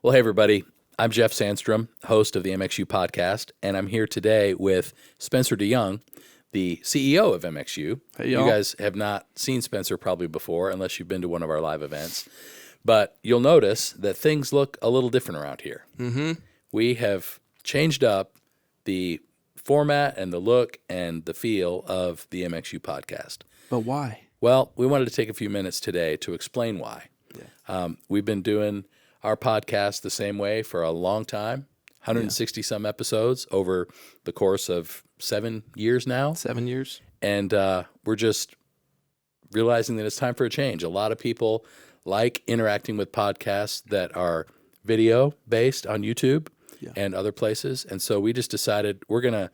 Well, hey, everybody. I'm Jeff Sandstrom, host of the MxU podcast, and I'm here today with Spencer DeYoung, the CEO of MxU. Hey, y'all. You guys have not seen Spencer probably before unless you've been to one of our live events, but you'll notice that things look a little different around here. Mm-hmm. We have changed up the format and the look and the feel of the MxU podcast. But why? Well, we wanted to take a few minutes today to explain why. Yeah. We've been doing our podcast the same way for a long time, 160 some episodes over the course of 7 years now. 7 years. And we're just realizing that it's time for a change. A lot of people like interacting with podcasts that are video based on YouTube and other places. And so we just decided we're going to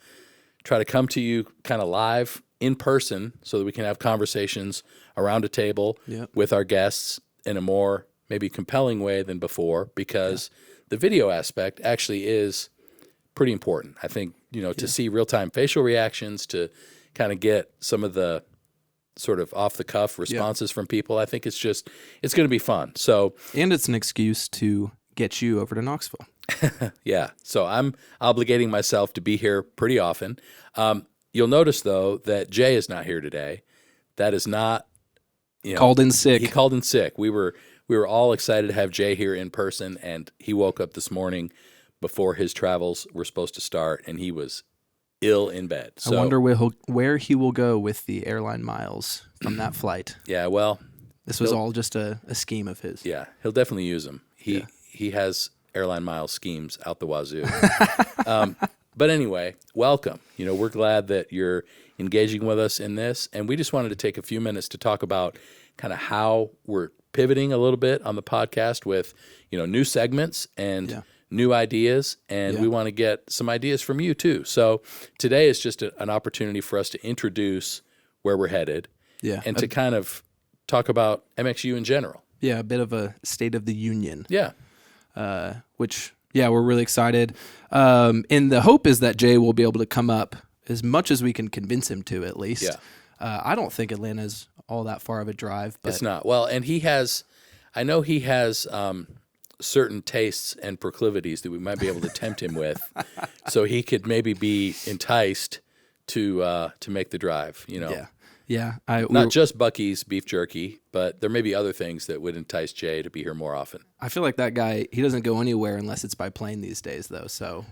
try to come to you kind of live in person so that we can have conversations around a table with our guests in a more maybe compelling way than before, because the video aspect actually is pretty important. I think, to see real-time facial reactions, to kind of get some of the sort of off-the-cuff responses from people, I think it's going to be fun. So, and it's an excuse to get you over to Knoxville. Yeah. So I'm obligating myself to be here pretty often. You'll notice, though, that Jay is not here today. That is not... called in sick. He called in sick. We were all excited to have Jay here in person, and he woke up this morning before his travels were supposed to start, and he was ill in bed. So, I wonder where he will go with the airline miles from that flight. Yeah, well... This was all just a scheme of his. Yeah, he'll definitely use them. He has airline miles schemes out the wazoo. But anyway, welcome. We're glad that you're engaging with us in this, and we just wanted to take a few minutes to talk about kind of how we're pivoting a little bit on the podcast with, new segments and new ideas, and we want to get some ideas from you too. So today is just an opportunity for us to introduce where we're headed and to kind of talk about MxU in general. Yeah, a bit of a state of the union. Yeah. Which, we're really excited. And the hope is that Jay will be able to come up as much as we can convince him to, at least. Yeah. I don't think Atlanta's all that far of a drive. But it's not. Well, and I know he has certain tastes and proclivities that we might be able to tempt him with, so he could maybe be enticed to make the drive, Yeah. Not just Buc-ee's beef jerky, but there may be other things that would entice Jay to be here more often. I feel like that guy, he doesn't go anywhere unless it's by plane these days, though. So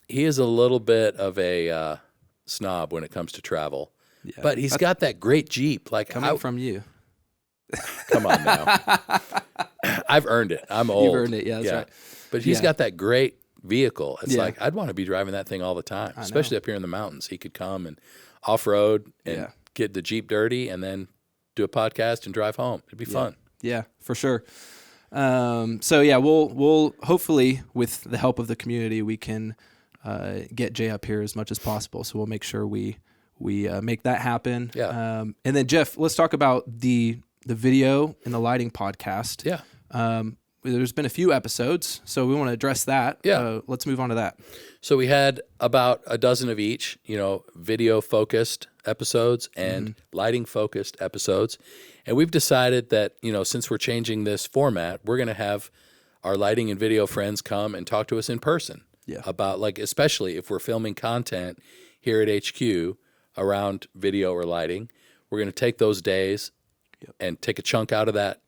he is a little bit of a snob when it comes to travel. Yeah. But he's got that great Jeep. Like coming from you. Come on now. I've earned it. I'm old. You've earned it, that's right. But he's got that great vehicle. It's like, I'd want to be driving that thing all the time, especially up here in the mountains. He could come and off-road and get the Jeep dirty and then do a podcast and drive home. It'd be fun. Yeah, for sure. We'll hopefully, with the help of the community, we can get Jay up here as much as possible. So we'll make sure we make that happen. Yeah. And then Jeff, let's talk about the video and the lighting podcast. Yeah. There's been a few episodes, so we want to address that. Yeah. Let's move on to that. So we had about a dozen of each, video-focused episodes and lighting-focused episodes. And we've decided that, since we're changing this format, we're going to have our lighting and video friends come and talk to us in person about, especially if we're filming content here at HQ around video or lighting. We're going to take those days and take a chunk out of that,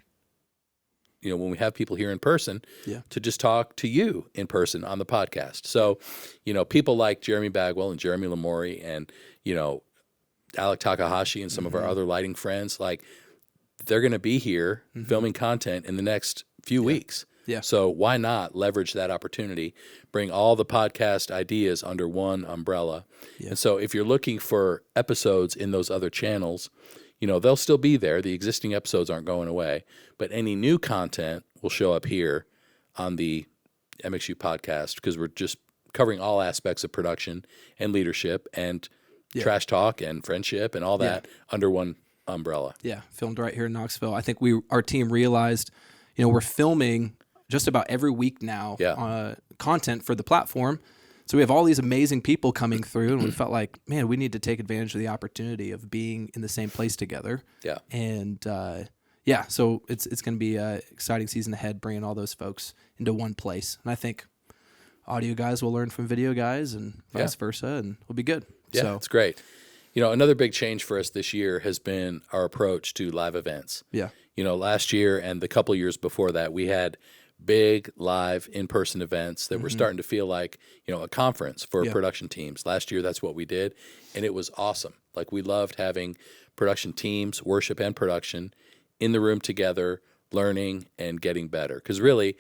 when we have people here in person, to just talk to you in person on the podcast. So, people like Jeremy Bagwell and Jeremy Lamori and, Alec Takahashi and some of our other lighting friends, they're going to be here filming content in the next few weeks. Yeah. So why not leverage that opportunity, bring all the podcast ideas under one umbrella. Yeah. And so if you're looking for episodes in those other channels, they'll still be there. The existing episodes aren't going away, but any new content will show up here on the MxU podcast, because we're just covering all aspects of production and leadership and trash talk and friendship and all that under one umbrella. Yeah, filmed right here in Knoxville. I think our team realized, we're filming just about every week now content for the platform. So we have all these amazing people coming through, and we felt like, we need to take advantage of the opportunity of being in the same place together. Yeah. And yeah, so it's going to be an exciting season ahead, bringing all those folks into one place. And I think audio guys will learn from video guys and vice versa, and we'll be good. Yeah, so it's great. Another big change for us this year has been our approach to live events. Yeah. Last year and the couple years before that, we had big live in-person events that were starting to feel like, a conference for production teams. Last year, that's what we did, and it was awesome. Like, we loved having production teams, worship and production, in the room together, learning and getting better. Because really,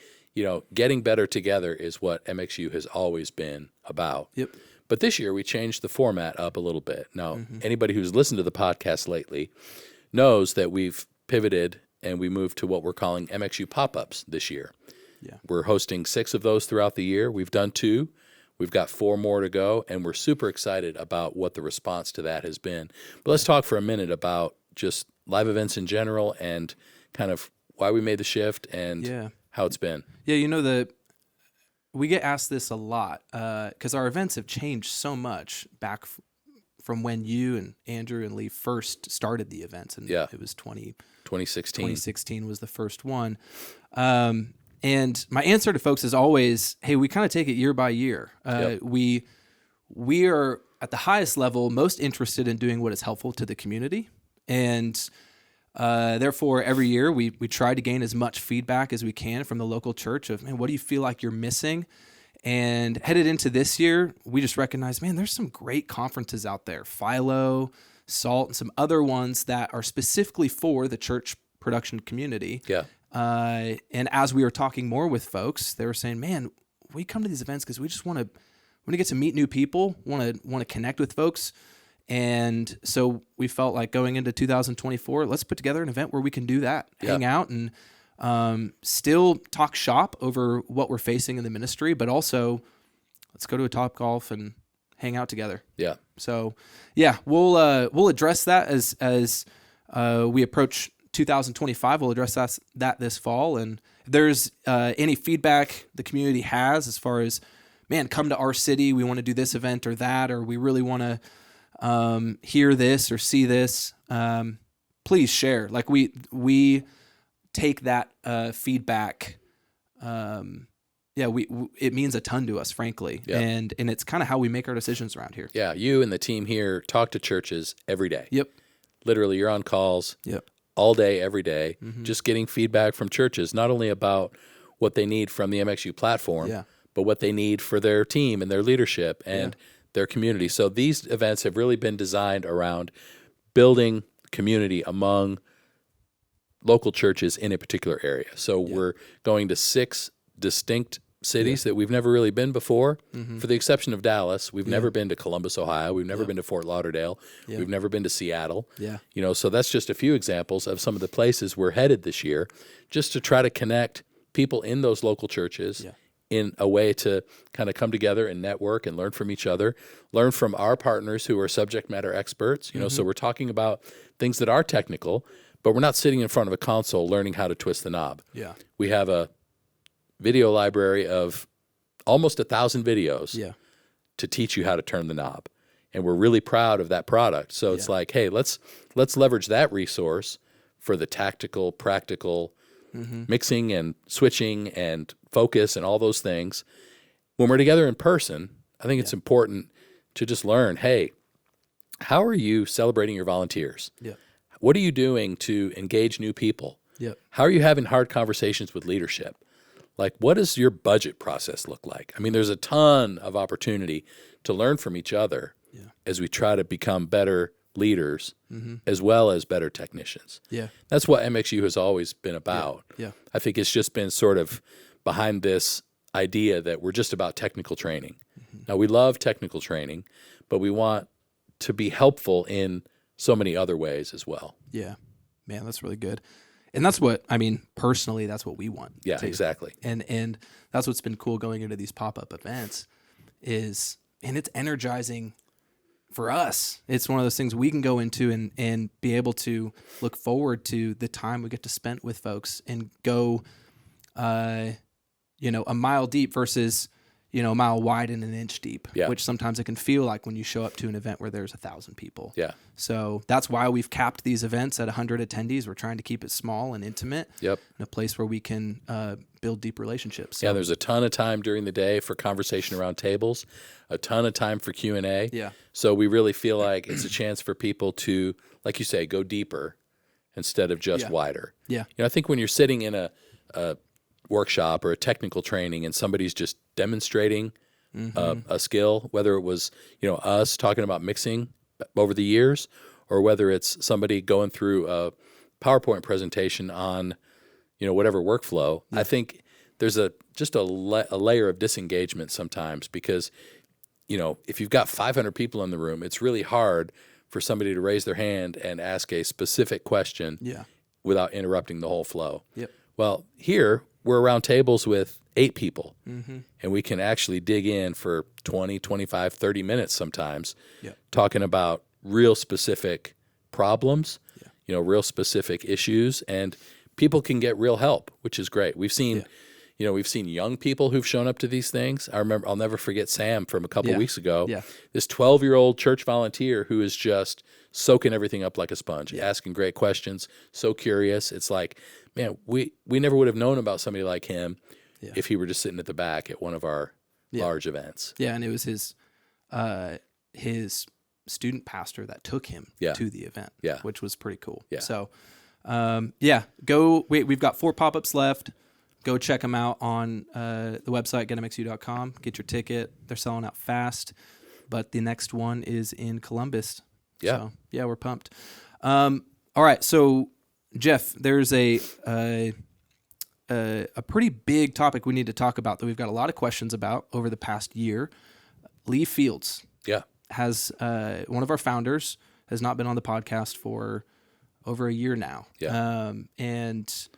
getting better together is what MxU has always been about. Yep. But this year, we changed the format up a little bit. Now, anybody who's listened to the podcast lately knows that we've pivoted and we moved to what we're calling MxU Pop-Ups this year. Yeah. We're hosting 6 of those throughout the year. We've done 2. We've got 4 more to go, and we're super excited about what the response to that has been. But let's talk for a minute about just live events in general and kind of why we made the shift and how it's been. Yeah, we get asked this a lot because our events have changed so much back from when you and Andrew and Lee first started the events, and it was 2016. 2016 was the first one. And my answer to folks is always, hey, we kind of take it year by year. We are at the highest level most interested in doing what is helpful to the community. And therefore, every year we try to gain as much feedback as we can from the local church of, man, what do you feel like you're missing? And headed into this year, we just recognize, man, there's some great conferences out there, FILO, SALT, and some other ones that are specifically for the church production community. Yeah. And as we were talking more with folks, they were saying, man, we come to these events because we just want to get to meet new people, want to connect with folks. And so we felt like going into 2024, let's put together an event where we can do that, hang out and still talk shop over what we're facing in the ministry, but also let's go to a Topgolf and hang out together. Yeah. So yeah, we'll address that as we approach 2025. We'll address that this fall. And if there's any feedback the community has as far as, man, come to our city, we want to do this event or that, or we really want to hear this or see this, please share. Like we take that feedback. It means a ton to us, frankly. Yeah. And it's kind of how we make our decisions around here. Yeah. You and the team here talk to churches every day. Yep. Literally, you're on calls. Yep. All day, every day, just getting feedback from churches, not only about what they need from the MxU platform, but what they need for their team and their leadership and their community. So these events have really been designed around building community among local churches in a particular area. So we're going to 6 distinct cities that we've never really been before. For the exception of Dallas, we've never been to Columbus, Ohio. We've never been to Fort Lauderdale. We've never been to Seattle. So that's just a few examples of some of the places we're headed this year, just to try to connect people in those local churches in a way to kind of come together and network and learn from each other, learn from our partners who are subject matter experts. So we're talking about things that are technical, but we're not sitting in front of a console learning how to twist the knob. We have a video library of almost 1,000 videos to teach you how to turn the knob. And we're really proud of that product. So it's like, hey, let's leverage that resource for the tactical, practical mixing and switching and focus and all those things. When we're together in person, I think it's important to just learn, hey, how are you celebrating your volunteers? What are you doing to engage new people? How are you having hard conversations with leadership? Like, what does your budget process look like? I mean, there's a ton of opportunity to learn from each other as we try to become better leaders as well as better technicians. That's what MxU has always been about. I think it's just been sort of behind this idea that we're just about technical training. Now, we love technical training, but we want to be helpful in so many other ways as well. Yeah. Man, that's really good. And that's what, I mean, personally, that's what we want. Yeah, too. Exactly. And that's what's been cool going into these pop-up events is, and it's energizing for us. It's one of those things we can go into and be able to look forward to the time we get to spend with folks and go, a mile deep versus, a mile wide and an inch deep, Yeah. which sometimes it can feel like when you show up to an event where there's 1,000 people. Yeah. So that's why we've capped these events at 100 attendees. We're trying to keep it small and intimate. Yep. In a place where we can build deep relationships. So, Yeah, there's a ton of time during the day for conversation around tables, a ton of time for Q&A. Yeah. So we really feel like it's a chance for people to, like you say, go deeper instead of just wider. Yeah. I think when you're sitting in a workshop or a technical training and somebody's just demonstrating a skill, whether it was us talking about mixing over the years, or whether it's somebody going through a PowerPoint presentation on whatever workflow, I think there's just a layer of disengagement sometimes, because if you've got 500 people in the room, it's really hard for somebody to raise their hand and ask a specific question without interrupting the whole flow. Yep. Well, here we're around tables with 8 people, and we can actually dig in for 20, 25, 30 minutes sometimes, talking about real specific problems, real specific issues, and people can get real help, which is great. We've seen, we've seen young people who've shown up to these things. I'll never forget Sam from a couple weeks ago. Yeah. This 12-year-old church volunteer who is just soaking everything up like a sponge, asking great questions, so curious. It's like, man, we never would have known about somebody like him if he were just sitting at the back at one of our large events. Yeah, and it was his student pastor that took him to the event, which was pretty cool. Yeah. So, we've got 4 pop-ups left. Go check them out on the website, getmxu.com. Get your ticket. They're selling out fast. But the next one is in Columbus. Yeah. So, we're pumped. All right. So, Jeff, there's a pretty big topic we need to talk about that we've got a lot of questions about over the past year. Lee Fields has one of our founders has not been on the podcast for over a year now. It's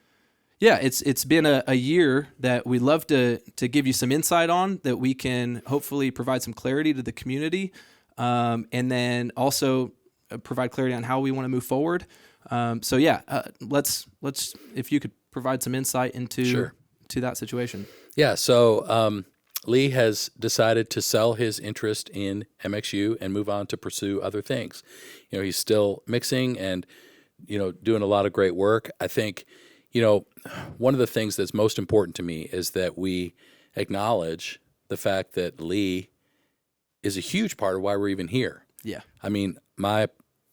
been a year that we'd love to give you some insight on, that we can hopefully provide some clarity to the community, and then also provide clarity on how we want to move forward. Let's if you could provide some insight into to that situation. Yeah. So Lee has decided to sell his interest in MxU and move on to pursue other things. He's still mixing and doing a lot of great work. I think one of the things that's most important to me is that we acknowledge the fact that Lee is a huge part of why we're even here. Yeah. I mean, my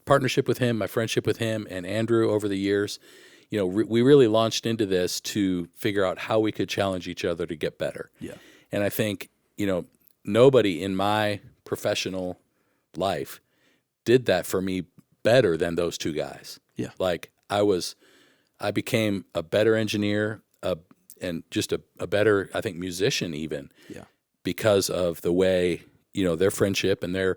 partnership with him, my friendship with him and Andrew over the years, we really launched into this to figure out how we could challenge each other to get better. Yeah. And I think, nobody in my professional life did that for me better than those two guys. Yeah. Like I became a better engineer, and just a better, I think, musician even. Yeah. Because of the way, their friendship and their,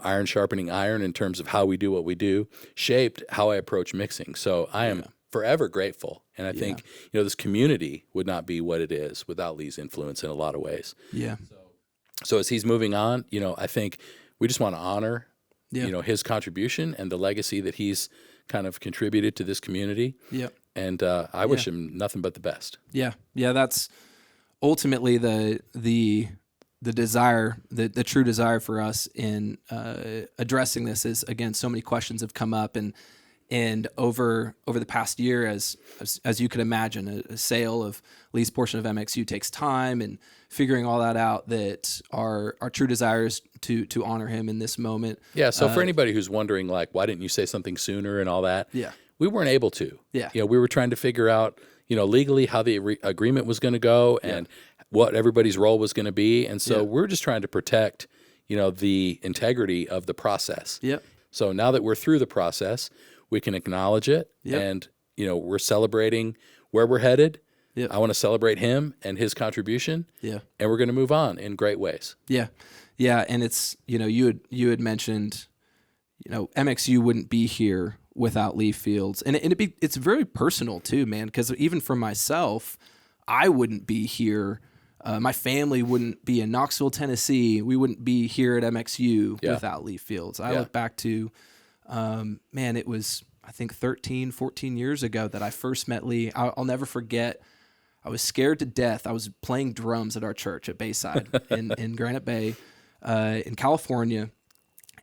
iron sharpening iron in terms of how we do what we do shaped how I approach mixing. So I am forever grateful. And I think, this community would not be what it is without Lee's influence in a lot of ways. Yeah. So as he's moving on, I think we just want to honor, his contribution and the legacy that he's kind of contributed to this community. Yeah. And I wish him nothing but the best. Yeah. Yeah. That's ultimately the desire, the true desire for us in addressing this is, again, so many questions have come up and over the past year, as you could imagine, a sale of Lee's portion of MxU takes time, and figuring all that out, that our true desire is to honor him in this moment. Yeah. So for anybody who's wondering, like, why didn't you say something sooner and all that? Yeah. We weren't able to. Yeah. We were trying to figure out, legally how the agreement was going to go and what everybody's role was going to be. And so we're just trying to protect, the integrity of the process. Yep. So now that we're through the process, we can acknowledge it, and we're celebrating where we're headed. I want to celebrate him and his contribution. And we're going to move on in great ways. Yeah, and it's you had mentioned MxU wouldn't be here without Lee Fields, and it's very personal too, man. Because even for myself, I wouldn't be here. My family wouldn't be in Knoxville, Tennessee. We wouldn't be here at MxU without Lee Fields. I look back to. It was, I think 13, 14 years ago that I first met Lee. I'll never forget I was scared to death. I was playing drums at our church at Bayside in Granite Bay, in California.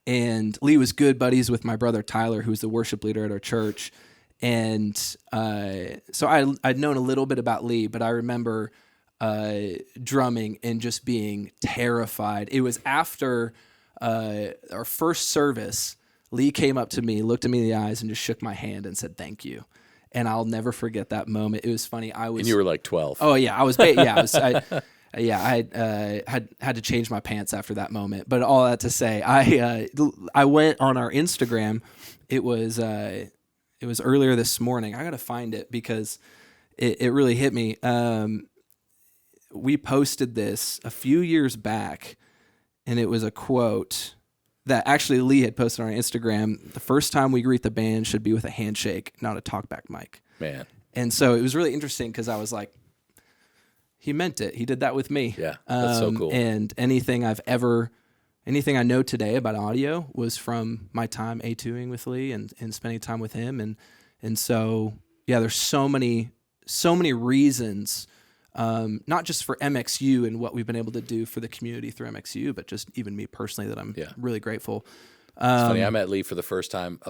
And Lee was good buddies with my brother Tyler, who's the worship leader at our church. And so I'd known a little bit about Lee, but I remember drumming and just being terrified. It was after our first service. Lee came up to me, looked at me in the eyes, and just shook my hand and said, "Thank you." And I'll never forget that moment. It was funny. And you were like 12. Oh yeah, I was. I had to change my pants after that moment. But all that to say, I went on our Instagram. It was earlier this morning. I got to find it because it really hit me. We posted this a few years back, and it was a quote that actually Lee had posted on our Instagram. The first time we greet the band should be with a handshake, not a talkback mic. Man. And so it was really interesting because I was like, he meant it. He did that with me. Yeah, that's so cool. And anything I know today about audio was from my time A2ing with Lee and spending time with him. And so, yeah, there's so many reasons, not just for MxU and what we've been able to do for the community through MxU, but just even me personally that I'm really grateful. It's funny. I met Lee for the first time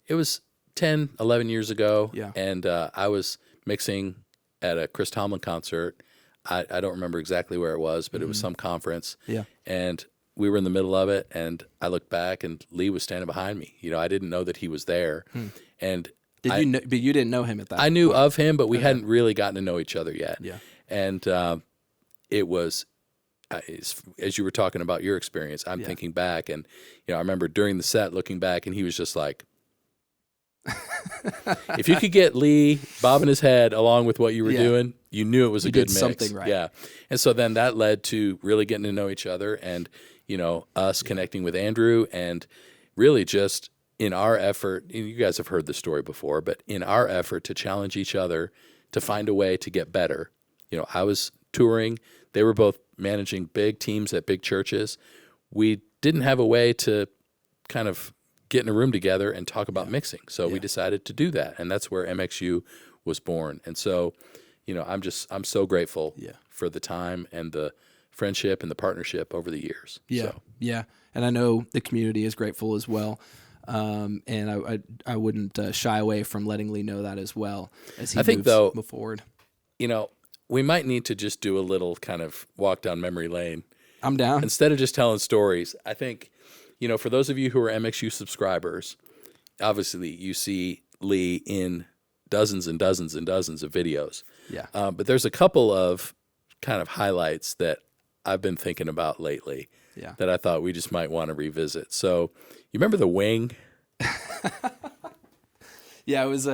it was 10, 11 years ago. Yeah. And I was mixing at a Chris Tomlin concert. I don't remember exactly where it was, but it was some conference. Yeah. And we were in the middle of it, and I looked back, and Lee was standing behind me. I didn't know that he was there. And but you didn't know him at that I knew of him, but we hadn't really gotten to know each other yet. Yeah. And it was, as you were talking about your experience, I'm thinking back, and I remember during the set looking back, and he was just like, if you could get Lee bobbing his head along with what you were doing, you knew it was a good mix. Something right. Yeah. And so then that led to really getting to know each other and, us connecting with Andrew, and really just in our effort, you guys have heard the story before, but in our effort to challenge each other to find a way to get better. I was touring. They were both managing big teams at big churches. We didn't have a way to kind of get in a room together and talk about mixing. So we decided to do that. And that's where MxU was born. And so, I'm so grateful for the time and the friendship and the partnership over the years. Yeah. So. Yeah. And I know the community is grateful as well. And I wouldn't shy away from letting Lee know that as well as he move forward. We might need to just do a little kind of walk down memory lane. I'm down. Instead of just telling stories, I think, for those of you who are MxU subscribers, obviously you see Lee in dozens and dozens and dozens of videos. Yeah. But there's a couple of kind of highlights that I've been thinking about lately that I thought we just might want to revisit. So you remember the wing? Yeah, it was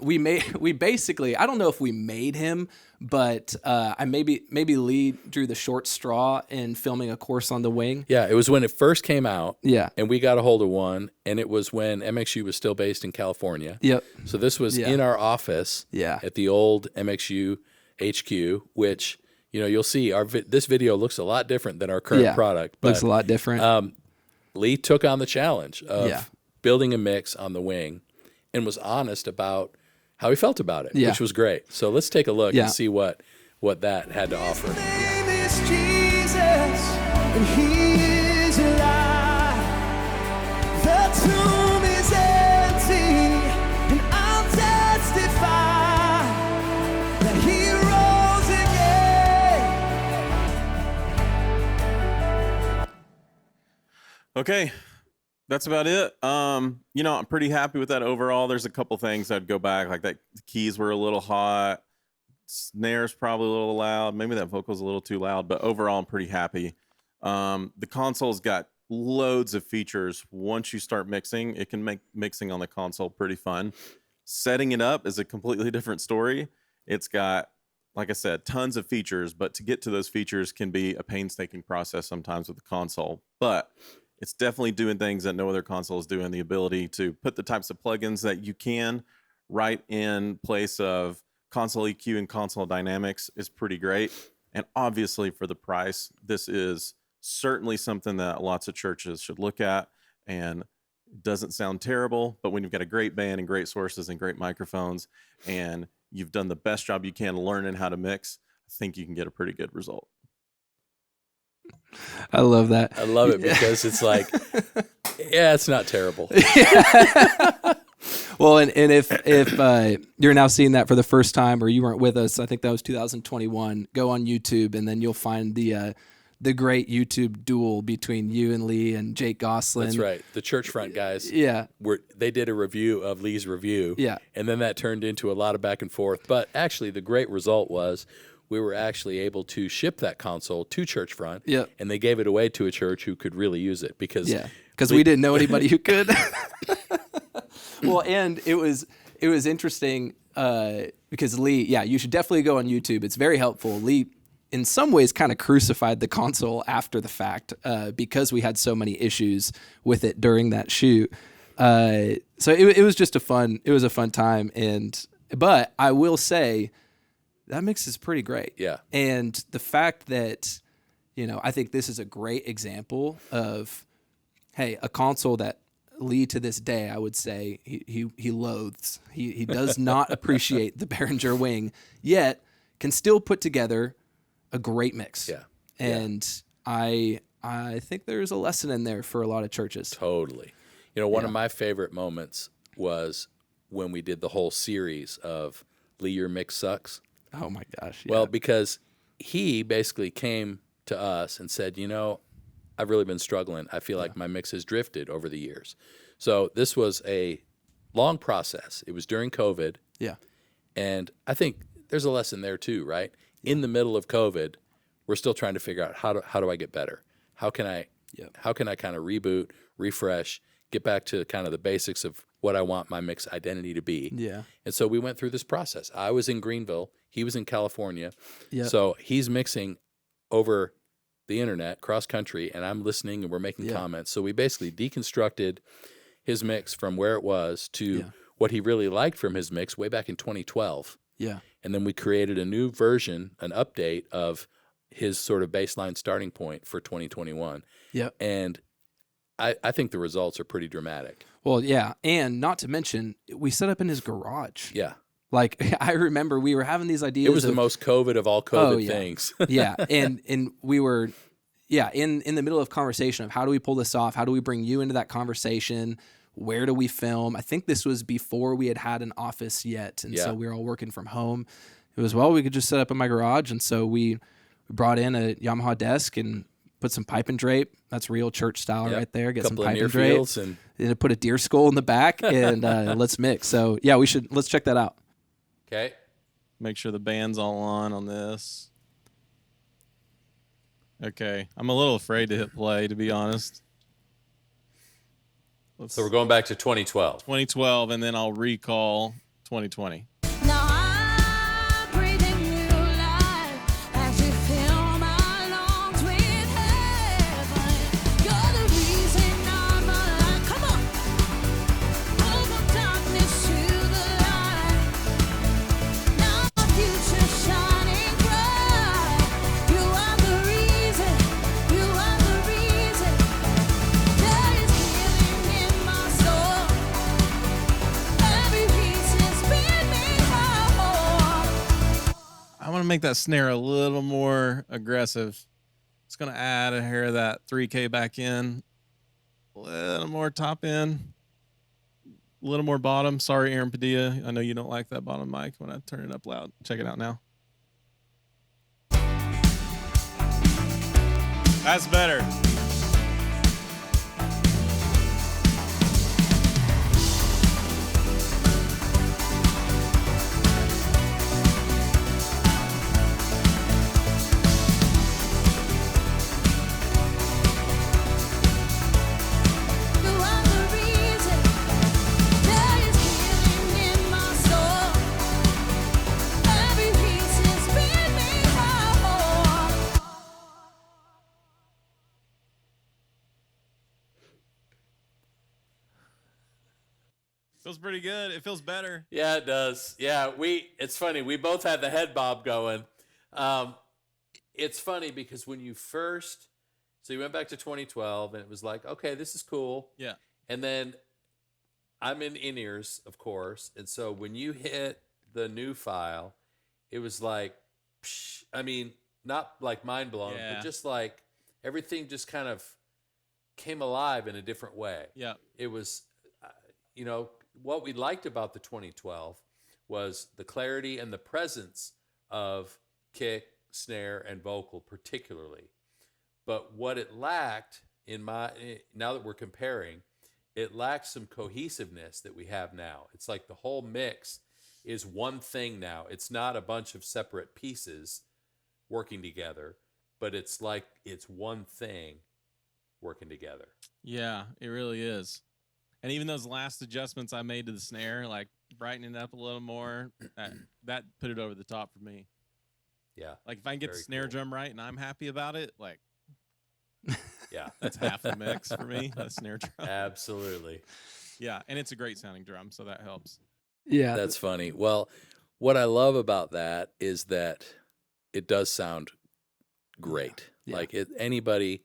we basically, I don't know if we made him, but maybe Lee drew the short straw in filming a course on the wing. Yeah, it was when it first came out. Yeah. And we got a hold of one, and it was when MxU was still based in California. Yep. So this was in our office at the old MxU HQ, which, you'll see this video looks a lot different than our current product. But, looks a lot different. Lee took on the challenge of building a mix on the wing and was honest about how he felt about it, which was great. So let's take a look and see what that had to offer. His name is Jesus, and he is alive. The tomb is empty, and I'll testify that he rose again. Okay. That's about it. I'm pretty happy with that overall. There's a couple things I'd go back, like that the keys were a little hot, snares probably a little loud, maybe that vocal's a little too loud, but overall I'm pretty happy. The console's got loads of features. Once you start mixing, it can make mixing on the console pretty fun. Setting it up is a completely different story. It's got, like I said, tons of features, but to get to those features can be a painstaking process sometimes with the console. But it's definitely doing things that no other console is doing. The ability to put the types of plugins that you can right in place of console EQ and console dynamics is pretty great. And obviously for the price, this is certainly something that lots of churches should look at. And it doesn't sound terrible, but when you've got a great band and great sources and great microphones, and you've done the best job you can learning how to mix, I think you can get a pretty good result. I love that. I love it because it's like, yeah, it's not terrible. Well, and if you're now seeing that for the first time, or you weren't with us, I think that was 2021. Go on YouTube, and then you'll find the great YouTube duel between you and Lee and Jake Goslin. That's right. The church front guys. Yeah. They did a review of Lee's review. Yeah. And then that turned into a lot of back and forth. But actually, the great result was we were actually able to ship that console to church front. Yep. And they gave it away to a church who could really use it because we didn't know anybody who could. Well, and it was interesting because Lee, you should definitely go on YouTube. It's very helpful. Lee, in some ways, kind of crucified the console after the fact because we had so many issues with it during that shoot. So it was just a fun time. But I will say that mix is pretty great. Yeah. And the fact that, I think this is a great example of, hey, a console that Lee to this day, I would say he loathes. He does not appreciate the Behringer Wing, yet can still put together a great mix. Yeah. And I think there's a lesson in there for a lot of churches. Totally. One of my favorite moments was when we did the whole series of Lee, Your Mix Sucks. Oh my gosh. Yeah. Well, because he basically came to us and said, I've really been struggling. I feel like my mix has drifted over the years. So this was a long process. It was during COVID. Yeah. And I think there's a lesson there too, right? Yeah. In the middle of COVID, we're still trying to figure out how do I get better? How can I kind of reboot, refresh, get back to kind of the basics of what I want my mix identity to be? Yeah. And so we went through this process. I was in Greenville. He was in California. Yeah. So he's mixing over the internet, cross country, and I'm listening and we're making comments. So we basically deconstructed his mix from where it was to what he really liked from his mix way back in 2012. Yeah. And then we created a new version, an update of his sort of baseline starting point for 2021. Yeah. And I think the results are pretty dramatic. Well, yeah. And not to mention, we set up in his garage. Yeah. Like, I remember we were having these ideas. It was the most COVID of all COVID things. Yeah. And we were, in the middle of conversation of how do we pull this off? How do we bring you into that conversation? Where do we film? I think this was before we had an office yet. And so we were all working from home. It was, we could just set up in my garage. And so we brought in a Yamaha desk and put some pipe and drape. That's real church style right there. Get some pipe and drape. And put a deer skull in the back and let's mix. So let's check that out. Okay. Make sure the band's all on this. Okay. I'm a little afraid to hit play, to be honest. So we're going back to 2012. 2012, and then I'll recall 2020. Make that snare a little more aggressive. It's going to add a hair of that 3K back in, a little more top end, a little more bottom. Sorry, Aaron Padilla. I know you don't like that bottom mic when I turn it up loud. Check it out now. That's better. Feels pretty good. It feels better. Yeah, it does. Yeah, it's funny. We both had the head bob going. It's funny because when you first, so you went back to 2012 and it was like, okay, this is cool. Yeah. And then I'm in ears, of course. And so when you hit the new file, it was like, psh, I mean, not like mind blown, Yeah. but just like everything just kind of came alive in a different way. Yeah. It was, what we liked about the 2012 was the clarity and the presence of kick, snare, and vocal particularly. But what it lacked now that we're comparing, it lacks some cohesiveness that we have now. It's like the whole mix is one thing now. It's not a bunch of separate pieces working together, but it's like it's one thing working together. Yeah, it really is. And even those last adjustments I made to the snare, like brightening it up a little more, that put it over the top for me. Yeah. Like if I can get the Very snare cool. drum right and I'm happy about it, like Yeah. that's half the mix for me, the snare drum. Absolutely. Yeah, and it's a great sounding drum, so that helps. Yeah. That's funny. Well, what I love about that is that it does sound great. Yeah. Like anybody,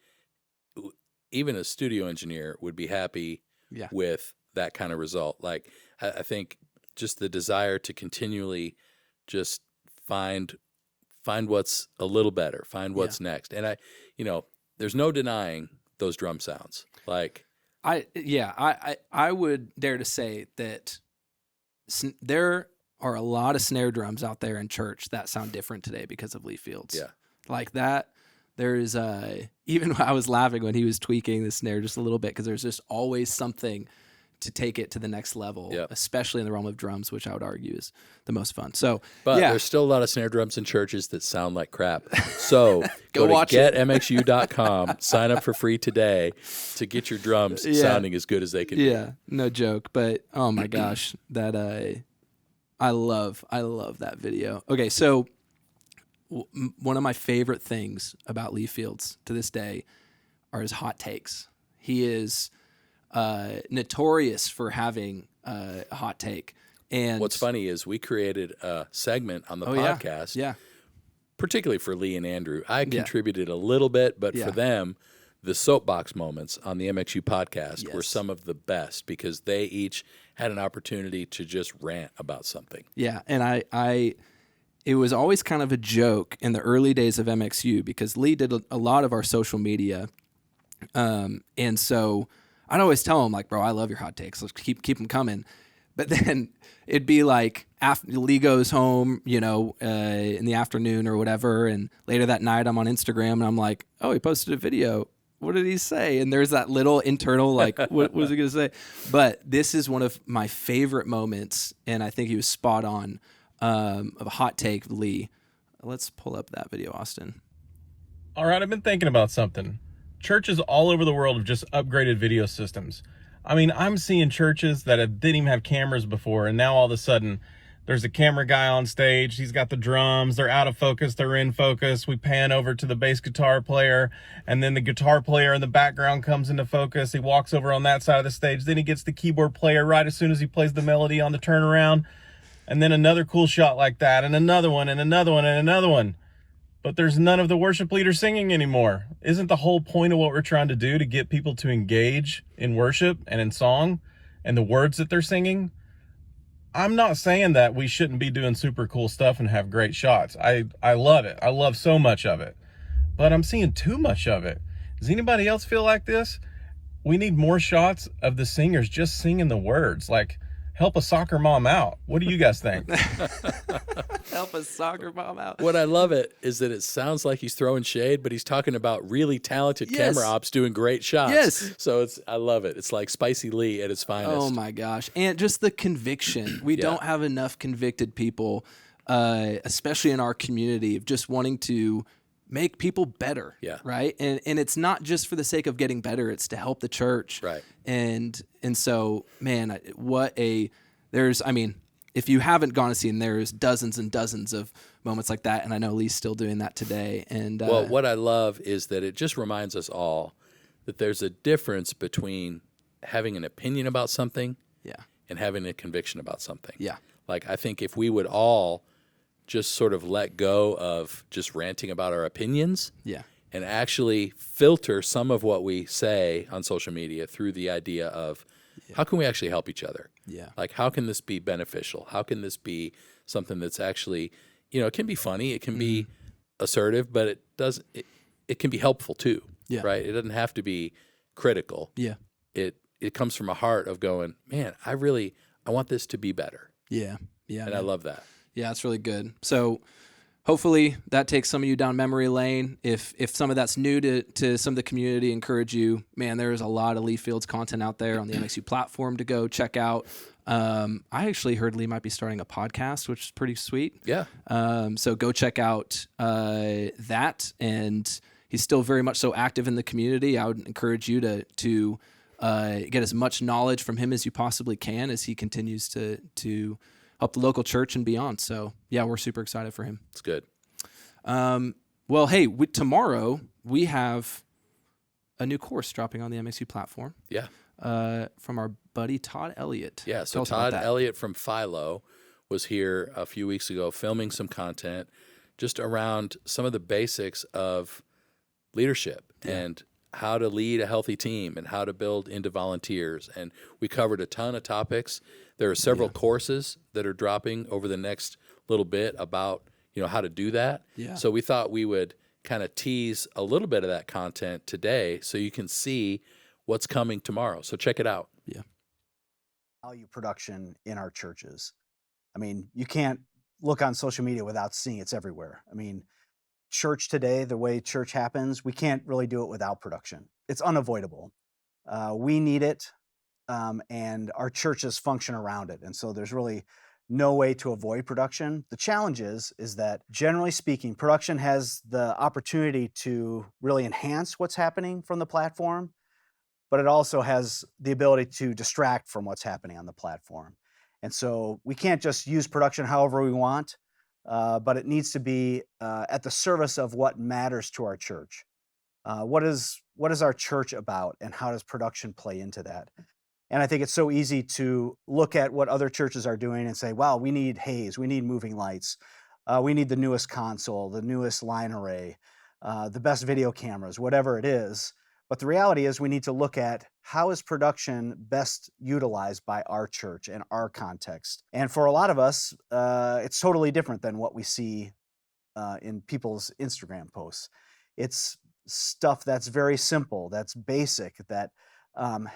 even a studio engineer, would be happy Yeah. with that kind of result. Like I think just the desire to continually just find what's a little better, find what's next. And there's no denying those drum sounds. Like I would dare to say that there are a lot of snare drums out there in church that sound different today because of Lee Fields. Yeah. Like that. There's even I was laughing when he was tweaking the snare just a little bit because there's just always something to take it to the next level, especially in the realm of drums, which I would argue is the most fun. So, But yeah. there's still a lot of snare drums in churches that sound like crap. So Go to watch it. getmxu.com, sign up for free today to get your drums sounding as good as they can be. Yeah, no joke. But oh my gosh, that I love that video. Okay, so one of my favorite things about Lee Fields to this day are his hot takes. He is notorious for having a hot take. And What's funny is we created a segment on the podcast, Yeah. particularly for Lee and Andrew. I contributed a little bit, but for them, the soapbox moments on the MxU podcast were some of the best because they each had an opportunity to just rant about something. Yeah, and it was always kind of a joke in the early days of MxU because Lee did a lot of our social media, and so I'd always tell him like, "Bro, I love your hot takes. Let's keep them coming." But then it'd be like after Lee goes home, in the afternoon or whatever, and later that night I'm on Instagram and I'm like, "Oh, he posted a video. What did he say?" And there's that little internal like, what was he going to say? But this is one of my favorite moments, and I think he was spot on of a hot take, Lee. Let's pull up that video, Austin. All right, I've been thinking about something. Churches all over the world have just upgraded video systems. I mean, I'm seeing churches that didn't even have cameras before, and now all of a sudden there's a camera guy on stage. He's got the drums. They're out of focus. They're in focus. We pan over to the bass guitar player, and then the guitar player in the background comes into focus. He walks over on that side of the stage. Then he gets the keyboard player right as soon as he plays the melody on the turnaround. And then another cool shot like that, and another one, and another one, and another one. But there's none of the worship leader singing anymore. Isn't the whole point of what we're trying to do to get people to engage in worship and in song and the words that they're singing? I'm not saying that we shouldn't be doing super cool stuff and have great shots. I love it. I love so much of it. But I'm seeing too much of it. Does anybody else feel like this? We need more shots of the singers just singing the words. Like, help a soccer mom out. What do you guys think? Help a soccer mom out. What I love it is that it sounds like he's throwing shade, but he's talking about really talented camera ops doing great shots. Yes. So I love it. It's like Spicy Lee at its finest. Oh my gosh. And just the conviction. We don't have enough convicted people, especially in our community, of just wanting to make people better. Yeah. Right. And it's not just for the sake of getting better. It's to help the church. Right. And so, man, if you haven't gone to see him, there's dozens and dozens of moments like that. And I know Lee's still doing that today. And well, what I love is that it just reminds us all that there's a difference between having an opinion about something and having a conviction about something. Yeah. Like, I think if we would all just sort of let go of just ranting about our opinions and actually filter some of what we say on social media through the idea of how can we actually help each other? Yeah. Like, how can this be beneficial? How can this be something that's actually, it can be funny, it can be assertive, but it can be helpful too. Yeah. Right. It doesn't have to be critical. Yeah. It comes from a heart of going, man, I want this to be better. Yeah. Yeah. And I love that. Yeah, it's really good. So hopefully that takes some of you down memory lane. If some of that's new to some of the community, encourage you, man, there's a lot of Leaf Fields content out there on the MxU platform to go check out. I actually heard Lee might be starting a podcast, which is pretty sweet. Yeah. So go check out that. And he's still very much so active in the community. I would encourage you to get as much knowledge from him as you possibly can as he continues to help the local church and beyond. So yeah, we're super excited for him. It's good. Well, hey, tomorrow we have a new course dropping on the MxU platform. Yeah. From our buddy Todd Elliott. Yeah. So Todd Elliott from FILO was here a few weeks ago filming some content just around some of the basics of leadership and how to lead a healthy team and how to build into volunteers. And we covered a ton of topics. There are several courses that are dropping over the next little bit about, how to do that. Yeah. So we thought we would kind of tease a little bit of that content today so you can see what's coming tomorrow. So check it out. Yeah. Value production in our churches. I mean, you can't look on social media without seeing it's everywhere. I mean, church today, the way church happens, we can't really do it without production. It's unavoidable. We need it, and our churches function around it. And so there's really no way to avoid production. The challenge is that generally speaking, production has the opportunity to really enhance what's happening from the platform, but it also has the ability to distract from what's happening on the platform. And so we can't just use production however we want, but it needs to be at the service of what matters to our church. What is our church about, and how does production play into that? And I think it's so easy to look at what other churches are doing and say, wow, we need haze, we need moving lights, we need the newest console, the newest line array, the best video cameras, whatever it is. But the reality is we need to look at how is production best utilized by our church and our context. And for a lot of us, it's totally different than what we see in people's Instagram posts. It's stuff that's very simple, that's basic, that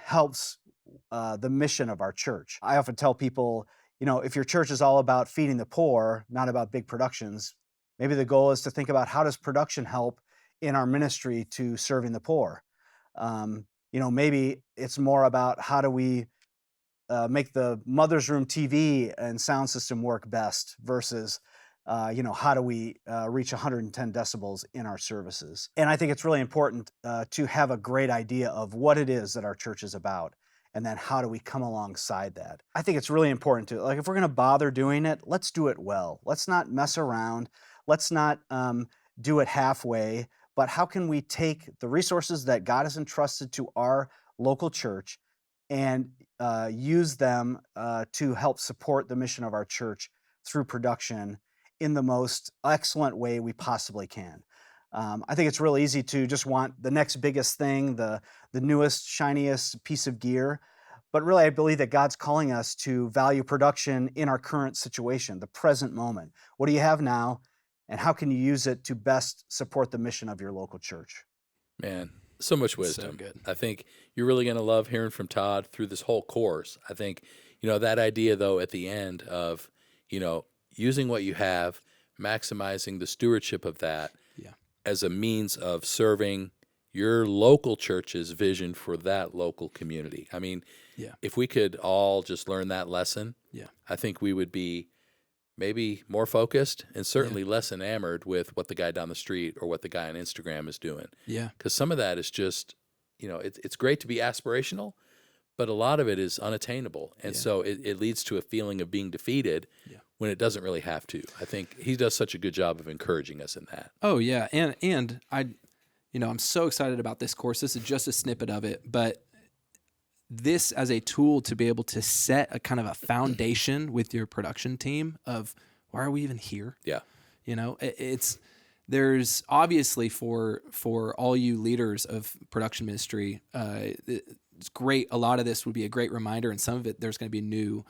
helps the mission of our church. I often tell people, if your church is all about feeding the poor, not about big productions, maybe the goal is to think about how does production help in our ministry to serving the poor. Maybe it's more about how do we make the mother's room TV and sound system work best versus, how do we reach 110 decibels in our services? And I think it's really important to have a great idea of what it is that our church is about, and then how do we come alongside that? I think it's really important to, if we're going to bother doing it, let's do it well. Let's not mess around. Let's not do it halfway. But how can we take the resources that God has entrusted to our local church and use them to help support the mission of our church through production in the most excellent way we possibly can? I think it's really easy to just want the next biggest thing, the newest, shiniest piece of gear. But really, I believe that God's calling us to value production in our current situation, the present moment. What do you have now? And how can you use it to best support the mission of your local church? Man, so much wisdom. So good. I think you're really going to love hearing from Todd through this whole course. I think, that idea, though, at the end of, using what you have, maximizing the stewardship of that as a means of serving your local church's vision for that local community. I mean, if we could all just learn that lesson, I think we would be maybe more focused and certainly less enamored with what the guy down the street or what the guy on Instagram is doing. Yeah. Because some of that is just, it's great to be aspirational, but a lot of it is unattainable. And so it leads to a feeling of being defeated when it doesn't really have to. I think he does such a good job of encouraging us in that. Oh, yeah. And I'm so excited about this course. This is just a snippet of it, but this as a tool to be able to set a kind of a foundation with your production team of why are we even here? Yeah. There's obviously for all you leaders of production ministry, it's great. A lot of this would be a great reminder, and some of it there's going to be new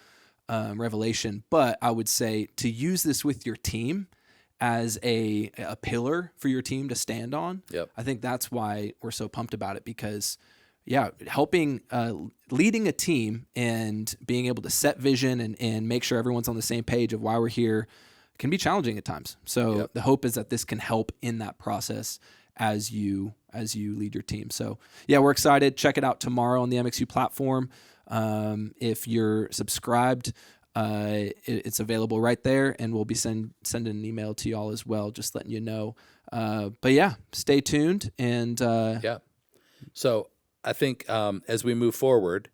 revelation. But I would say to use this with your team as a pillar for your team to stand on. Yep. I think that's why we're so pumped about it, because helping, leading a team and being able to set vision and make sure everyone's on the same page of why we're here can be challenging at times. So the hope is that this can help in that process as you lead your team. So we're excited. Check it out tomorrow on the MxU platform. If you're subscribed, it's available right there, and we'll be sending an email to y'all as well, just letting you know. But stay tuned. And so I think as we move forward,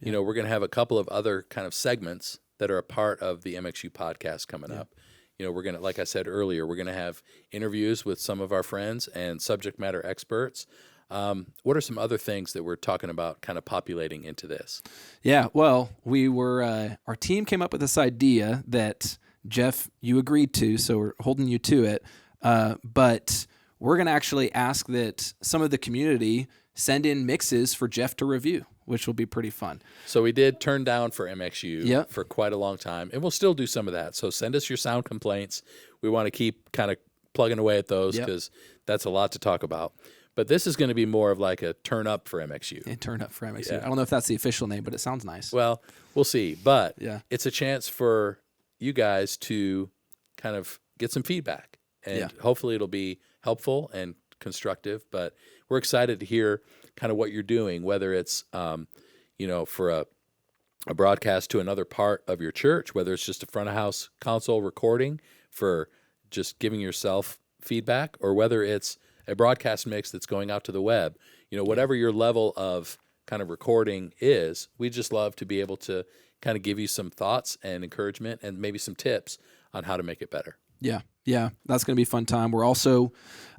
we're going to have a couple of other kind of segments that are a part of the MxU podcast coming up. We're going to, like I said earlier, we're going to have interviews with some of our friends and subject matter experts. What are some other things that we're talking about kind of populating into this? Yeah, well, we were, our team came up with this idea that, Jeff, you agreed to, so we're holding you to it. But we're going to actually ask that some of the community send in mixes for Jeff to review, which will be pretty fun. So we did turn down for MxU for quite a long time, and we'll still do some of that. So send us your sound complaints. We want to keep kind of plugging away at those because that's a lot to talk about. But this is going to be more of like a turn up for MxU. A turn up for MxU. I don't know if that's the official name, but it sounds nice. Well, we'll see. But it's a chance for you guys to kind of get some feedback. And hopefully it'll be helpful and constructive. But we're excited to hear kind of what you're doing, whether it's, for a broadcast to another part of your church, whether it's just a front of house console recording for just giving yourself feedback, or whether it's a broadcast mix that's going out to the web. Whatever your level of kind of recording is, we just love to be able to kind of give you some thoughts and encouragement and maybe some tips on how to make it better. Yeah, that's going to be a fun time. We're also,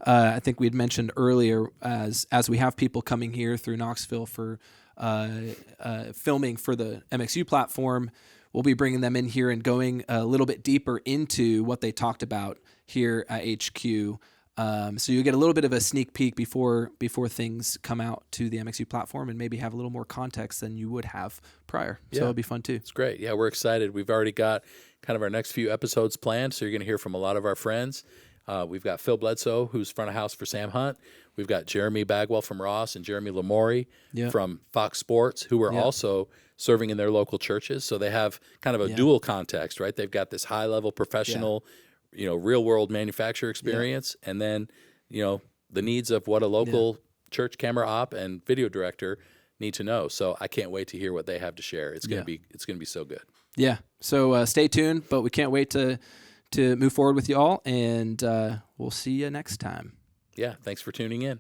I think we had mentioned earlier, as we have people coming here through Knoxville for filming for the MxU platform, we'll be bringing them in here and going a little bit deeper into what they talked about here at HQ. So you get a little bit of a sneak peek before things come out to the MxU platform, and maybe have a little more context than you would have prior. So it'll be fun too. It's great. Yeah, we're excited. We've already got kind of our next few episodes planned, so you're going to hear from a lot of our friends. We've got Phil Bledsoe, who's front of house for Sam Hunt. We've got Jeremy Bagwell from Ross and Jeremy Lamori from Fox Sports, who are also serving in their local churches. So they have kind of a dual context, right? They've got this high-level professional real-world manufacturer experience, and then, the needs of what a local church camera op and video director need to know. So I can't wait to hear what they have to share. It's going to be so good. Yeah. So stay tuned, but we can't wait to move forward with you all, and we'll see you next time. Yeah. Thanks for tuning in.